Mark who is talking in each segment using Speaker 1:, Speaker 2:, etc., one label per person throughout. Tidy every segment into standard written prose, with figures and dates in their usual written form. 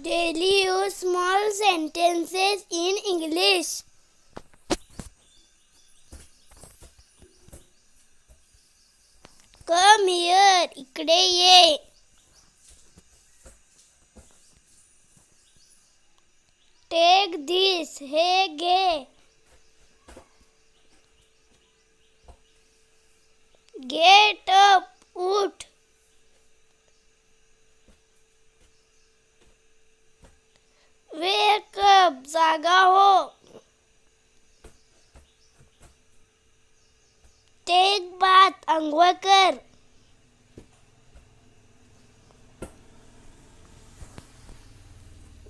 Speaker 1: Daily use small sentences in English. Come here. इकडे ये. Take this. हे घे. Get up. उठ. Wake up. जागा हो. Take bath. अंघोळ कर.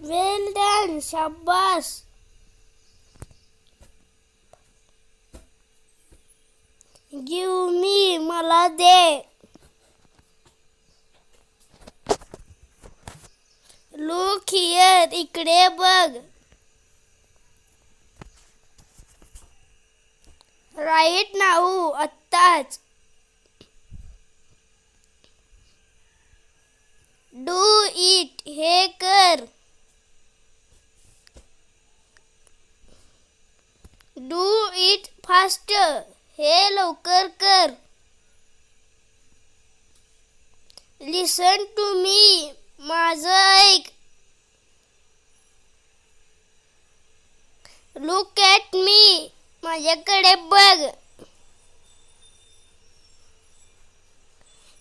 Speaker 1: Well done. शाबास. Give me. मला दे. Look here. इकडे बघ. Right now. आत्ताच. Do it. हे कर. Do it faster. हे लवकर कर. Listen to me. माझं ऐक. Look at me. माझ्याकडे बघ.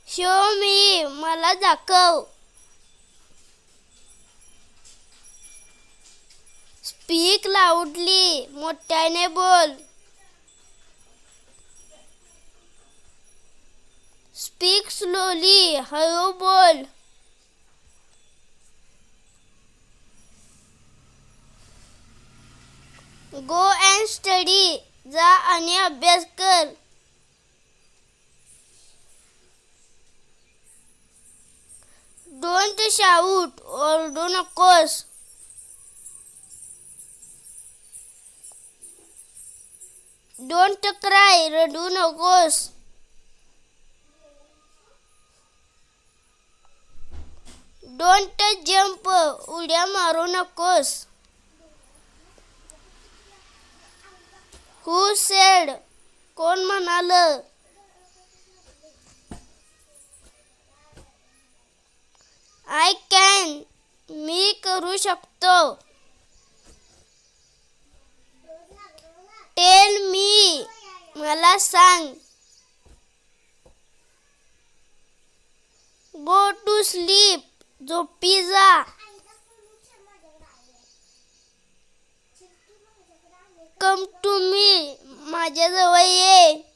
Speaker 1: Show me. मला दाखव. Speak loudly. मोठ्याने बोल. Speak slowly. हळू बोल. Go and study. जा आणि अभ्यास कर. Don't shout. ओरडू नकोस. Don't cry. रडू नकोस. Don't jump. उड्या मारू नकोस. Who said? कोण म्हणालं? I can. मी करू शकतो. Tell me. मला सांग. Go to sleep. झोपी जा. Come to me. माझ्याजवळ ये.